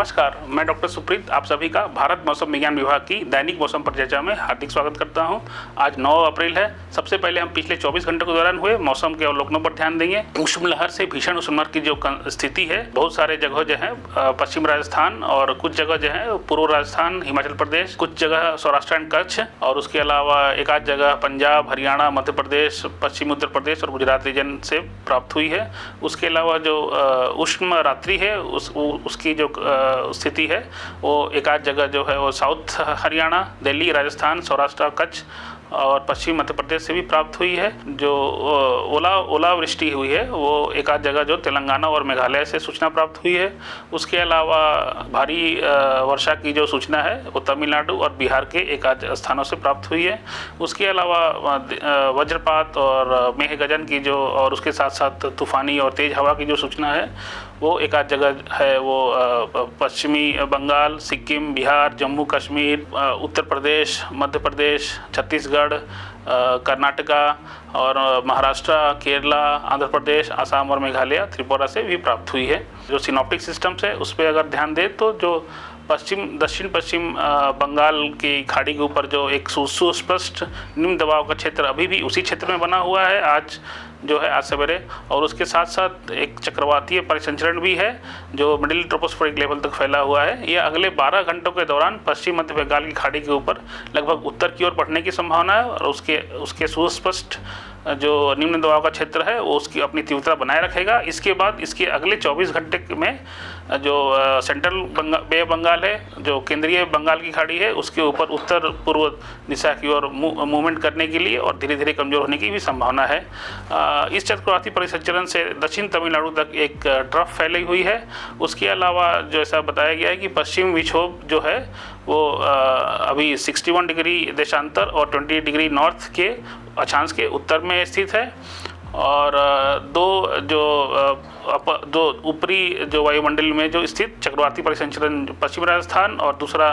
नमस्कार, मैं डॉक्टर सुप्रीत आप सभी का भारत मौसम विज्ञान विभाग की दैनिक मौसम परिचर्चा में हार्दिक स्वागत करता हूं। आज 9 अप्रैल है। सबसे पहले हम पिछले 24 घंटों के दौरान हुए मौसम के अवलोकनों पर ध्यान देंगे। उष्ण लहर से भीषण उष्ण लहर की जो स्थिति है, बहुत सारे जगह जो है पश्चिम राजस्थान और कुछ जगह जो है पूर्व राजस्थान, हिमाचल प्रदेश, कुछ जगह सौराष्ट्र एंड कच्छ और उसके अलावा एक आध जगह पंजाब, हरियाणा, मध्य प्रदेश, पश्चिमी उत्तर प्रदेश और गुजरात रीजन से प्राप्त हुई है। उसके अलावा जो उष्ण रात्रि है उसकी जो स्थिति है वो एक आध जगह जो है वो साउथ हरियाणा, दिल्ली, राजस्थान, सौराष्ट्र, कच्छ और पश्चिम मध्य प्रदेश से भी प्राप्त हुई है। जो ओलावृष्टि हुई है वो एक आध जगह जो तेलंगाना और मेघालय से सूचना प्राप्त हुई है। उसके अलावा भारी वर्षा की जो सूचना है वो तमिलनाडु और बिहार के एक आध स्थानों से प्राप्त हुई है। उसके अलावा वज्रपात और मेघ गर्जन की जो और उसके साथ साथ तूफानी और तेज़ हवा की जो सूचना है वो एक आध जगह है वो पश्चिमी बंगाल, सिक्किम, बिहार, जम्मू कश्मीर, उत्तर प्रदेश, मध्य प्रदेश, छत्तीसगढ़, कर्नाटका और महाराष्ट्र, केरला, आंध्र प्रदेश, असम और मेघालय, त्रिपुरा से भी प्राप्त हुई है। जो सिनॉप्टिक सिस्टम्स है उस पर अगर ध्यान दें तो जो दक्षिण पश्चिम बंगाल की खाड़ी के ऊपर जो एक सुस्पष्ट निम्न दबाव का क्षेत्र अभी भी उसी क्षेत्र में बना हुआ है आज सवेरे, और उसके साथ साथ एक चक्रवातीय परिसंचरण भी है जो मिडिल ट्रोपोस्फेरिक लेवल तक फैला हुआ है। यह अगले 12 घंटों के दौरान पश्चिम मध्य बंगाल की खाड़ी के ऊपर लगभग उत्तर की ओर बढ़ने की संभावना है और उसके सुस्पष्ट जो निम्न दबाव का क्षेत्र है वो उसकी अपनी तीव्रता बनाए रखेगा। इसके बाद इसके अगले 24 घंटे में जो सेंट्रल बे बंगाल है, जो केंद्रीय बंगाल की खाड़ी है, उसके ऊपर उत्तर पूर्व दिशा की ओर मूवमेंट करने के लिए और धीरे धीरे कमज़ोर होने की भी संभावना है। इस चक्रवाती परिसंचरण से दक्षिण तमिलनाडु तक एक ट्रफ फैली हुई है। उसके अलावा जो ऐसा बताया गया है कि पश्चिम विक्षोभ जो है वो अभी 61 डिग्री देशांतर और 20 डिग्री नॉर्थ के अक्षांश के उत्तर में स्थित है और दो ऊपरी जो वायुमंडल में जो स्थित चक्रवाती परिसंचरण पश्चिम राजस्थान और दूसरा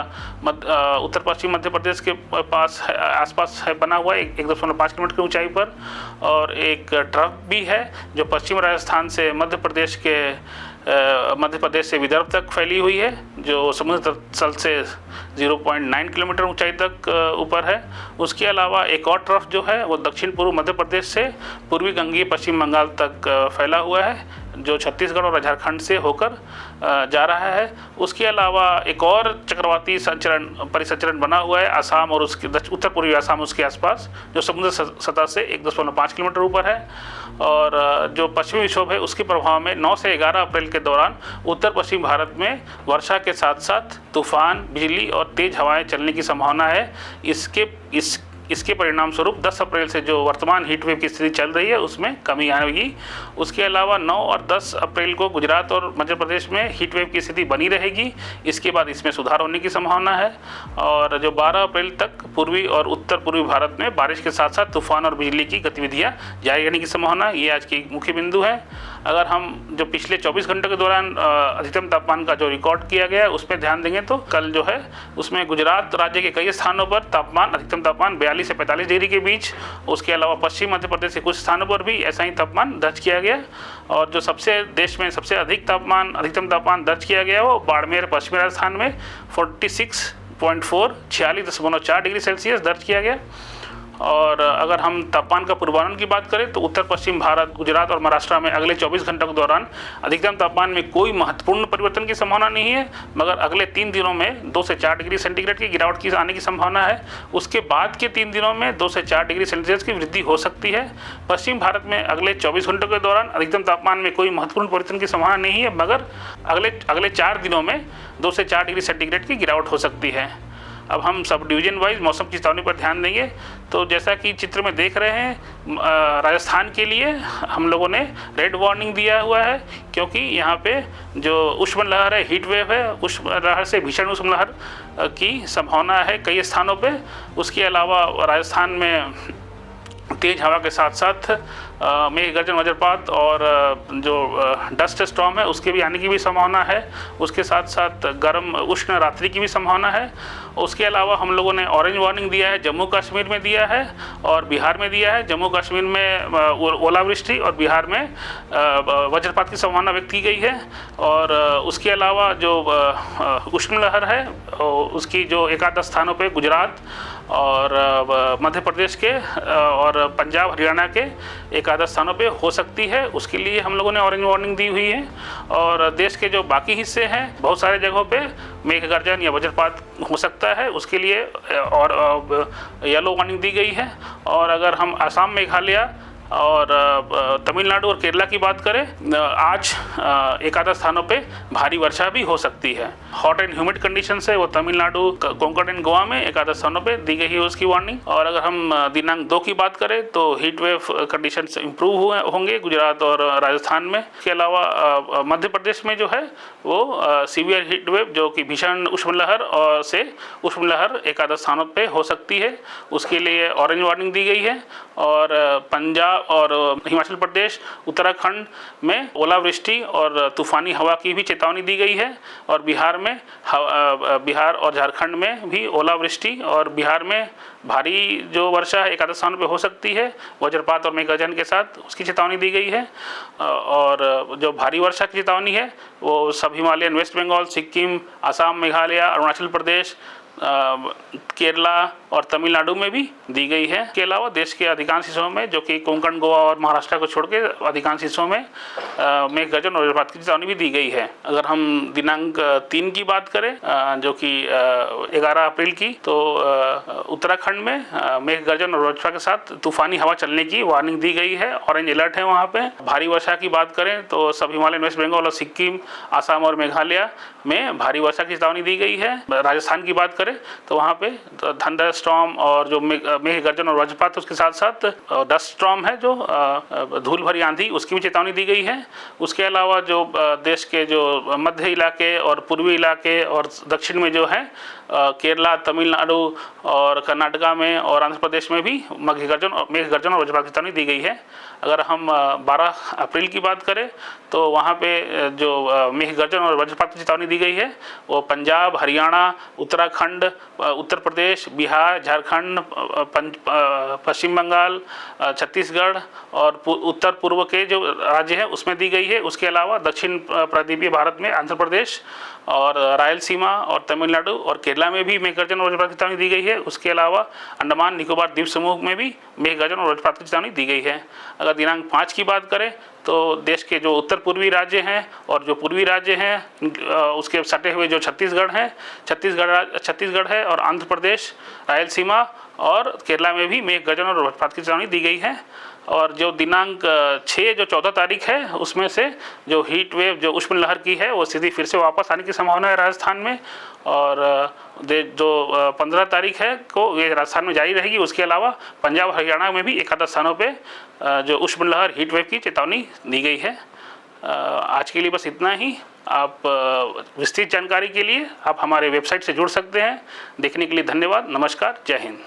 उत्तर पश्चिम मध्य प्रदेश के आसपास है बना हुआ है 1.5 किलोमीटर की ऊंचाई पर, और एक ट्रफ भी है जो पश्चिम राजस्थान से मध्य प्रदेश से विदर्भ तक फैली हुई है, जो समुद्र तल से 0.9 किलोमीटर ऊंचाई तक ऊपर है। उसके अलावा एक और ट्रफ जो है वो दक्षिण पूर्व मध्य प्रदेश से पूर्वी गंगीय पश्चिम बंगाल तक फैला हुआ है जो छत्तीसगढ़ और झारखंड से होकर जा रहा है। उसके अलावा एक और चक्रवाती परिसंचरण बना हुआ है असम और उसके उत्तर पूर्वी असम उसके आसपास, जो समुद्र सतह से 1.5 किलोमीटर ऊपर है, और जो पश्चिमी विक्षोभ है उसके प्रभाव में 9 से 11 अप्रैल के दौरान उत्तर पश्चिम भारत में वर्षा के साथ साथ तूफान, बिजली और तेज़ हवाएं चलने की संभावना है। इसके परिणाम स्वरूप 10 अप्रैल से जो वर्तमान हीट वेव की स्थिति चल रही है उसमें कमी आएगी। उसके अलावा 9 और 10 अप्रैल को गुजरात और मध्य प्रदेश में हीट वेव की स्थिति बनी रहेगी। इसके बाद इसमें सुधार होने की संभावना है, और जो 12 अप्रैल तक पूर्वी और उत्तर पूर्वी भारत में बारिश के साथ साथ तूफान और बिजली की गतिविधियां जारी रहने की संभावना है। ये आज की मुख्य बिंदु है। अगर हम जो पिछले 24 घंटों के दौरान अधिकतम तापमान का जो रिकॉर्ड किया गया है उस पर ध्यान देंगे तो कल जो है उसमें गुजरात राज्य के कई स्थानों पर अधिकतम तापमान 42 से 45 डिग्री के बीच, उसके अलावा पश्चिम मध्य प्रदेश के कुछ स्थानों पर भी ऐसा ही तापमान दर्ज किया गया, और जो देश में सबसे अधिकतम तापमान दर्ज किया गया वो बाड़मेर पश्चिमी राजस्थान में 46.4 डिग्री सेल्सियस दर्ज किया गया। और अगर हम तापमान का पूर्वानुमान की बात करें तो उत्तर पश्चिम भारत, गुजरात और महाराष्ट्र में अगले 24 घंटों के दौरान अधिकतम तापमान में कोई महत्वपूर्ण परिवर्तन की संभावना नहीं है, मगर अगले 3 दिनों में 2 से 4 डिग्री सेंटीग्रेड की गिरावट की आने की संभावना है। उसके बाद के 3 दिनों में 2 से 4 डिग्री सेल्सियस की वृद्धि हो सकती है। पश्चिम भारत में अगले 24 घंटों के दौरान अधिकतम तापमान में कोई महत्वपूर्ण परिवर्तन की संभावना नहीं है, मगर अगले 4 दिनों में 2 से 4 डिग्री सेंटीग्रेड की गिरावट हो सकती है। अब हम सब डिवीजन वाइज मौसम की चेतावनी पर ध्यान देंगे तो जैसा कि चित्र में देख रहे हैं, राजस्थान के लिए हम लोगों ने रेड वार्निंग दिया हुआ है क्योंकि यहाँ पे जो उष्ण लहर है, हीट वेव है, उष्ण लहर से भीषण उष्ण लहर की संभावना है कई स्थानों पे। उसके अलावा राजस्थान में तेज हवा के साथ साथ मेघ गर्जन वज्रपात और जो डस्ट स्टॉर्म है उसके भी आने की भी संभावना है। उसके साथ साथ गर्म उष्ण रात्रि की भी संभावना है। उसके अलावा हम लोगों ने ऑरेंज वार्निंग दिया है, जम्मू कश्मीर में दिया है और बिहार में दिया है। जम्मू कश्मीर में ओलावृष्टि और बिहार में वज्रपात की संभावना व्यक्त की गई है। और उसके अलावा जो उष्ण लहर है उसकी जो एक आध स्थानों पे गुजरात और मध्य प्रदेश के और पंजाब हरियाणा के एक आध स्थानों पे हो सकती है। उसके लिए हम लोगों ने ऑरेंज वार्निंग दी हुई है। और देश के जो बाकी हिस्से हैं बहुत सारे जगहों पे मेघ गर्जन या वज्रपात हो सकता है, उसके लिए और येलो वार्निंग दी गई है। और अगर हम असम, मेघालय और तमिलनाडु और केरला की बात करें, आज एक आध स्थानों पे भारी वर्षा भी हो सकती है। हॉट एंड ह्यूमिड कंडीशन है वो तमिलनाडु, कोंकण एंड गोवा में एक आध स्थानों पे दी गई है उसकी वार्निंग। और अगर हम दिनांक 2 की बात करें तो हीट वेव कंडीशन इंप्रूव होंगे गुजरात और राजस्थान में। इसके अलावा मध्य प्रदेश में जो है वो सीवियर हीट वेव जो कि भीषण उष्ण लहर और से उष्ण लहर एक आध स्थानों पे हो सकती है, उसके लिए ऑरेंज वार्निंग दी गई है। और पंजाब और हिमाचल प्रदेश, उत्तराखंड में ओलावृष्टि और तूफानी हवा की भी चेतावनी दी गई है। और बिहार और झारखंड में भी ओलावृष्टि और बिहार में भारी जो वर्षा एक आध स्थानों पे हो सकती है वज्रपात और मेघ गर्जन के साथ, उसकी चेतावनी दी गई है। और जो भारी वर्षा की चेतावनी है वो सब हिमालयन, वेस्ट बंगाल, सिक्किम, असम, मेघालय, अरुणाचल प्रदेश, केरला और तमिलनाडु में भी दी गई है। इसके अलावा देश के अधिकांश हिस्सों में जो कि कोंकण, गोवा और महाराष्ट्र को छोड़ के अधिकांश हिस्सों में मेघ गर्जन और वज्रपात की चेतावनी भी दी गई है। अगर हम दिनांक 3 की बात करें जो कि 11 अप्रैल की, तो उत्तराखंड में मेघ गर्जन और वज्रपात के साथ तूफानी हवा चलने की वार्निंग दी गई है, ऑरेंज अलर्ट है वहाँ पे। भारी वर्षा की बात करें तो सब हिमालयन, वेस्ट बंगाल और सिक्किम, असम और मेघालय में भारी वर्षा की चेतावनी दी गई है। राजस्थान की बात करें तो वहाँ पे थंडर स्टॉर्म और जो मेघ गर्जन और वज्रपात, उसके साथ साथ डस्ट स्टॉर्म है जो धूल भरी आंधी, उसकी भी चेतावनी दी गई है। उसके अलावा जो देश के जो मध्य इलाके और पूर्वी इलाके और दक्षिण में जो है केरला, तमिलनाडु और कर्नाटका में और आंध्र प्रदेश में भी मेघ गर्जन और वज्रपात की चेतावनी दी गई है। अगर हम 12 अप्रैल की बात करें तो वहाँ पे जो मेघ गर्जन और वज्रपात की चेतावनी दी गई है वो पंजाब, हरियाणा, उत्तराखंड, उत्तर प्रदेश, बिहार, झारखंड, पश्चिम बंगाल, छत्तीसगढ़ और उत्तर पूर्व के जो राज्य हैं उसमें दी गई है। उसके अलावा दक्षिण प्रायद्वीपीय भारत में आंध्र प्रदेश और रायलसीमा और तमिलनाडु और केरला में भी मेघ गर्जन और वज्रपात की चेतावनी दी गई है। उसके अलावा अंडमान निकोबार द्वीप समूह में भी मेघ गर्जन और वज्रपात की चेतावनी दी गई है। अगर दिनांक 5 की बात करें तो देश के जो उत्तर पूर्वी राज्य हैं और जो पूर्वी राज्य हैं उसके सटे हुए जो छत्तीसगढ़ है और आंध्र प्रदेश, रायलसीमा और केरला में भी मेघ गर्जन और वज्रपात की चेतावनी दी गई है। और जो दिनांक 6 जो 14 तारीख है उसमें से जो हीट वेव जो उष्ण लहर की है वो स्थिति फिर से वापस आने की संभावना है राजस्थान में। और जो 15 तारीख है को ये राजस्थान में जारी रहेगी। उसके अलावा पंजाब, हरियाणा में भी एक आध स्थानों पे जो उष्ण लहर हीट वेव की चेतावनी दी गई है। आज के लिए बस इतना ही। आप विस्तृत जानकारी के लिए आप हमारे वेबसाइट से जुड़ सकते हैं। देखने के लिए धन्यवाद। नमस्कार, जय हिंद।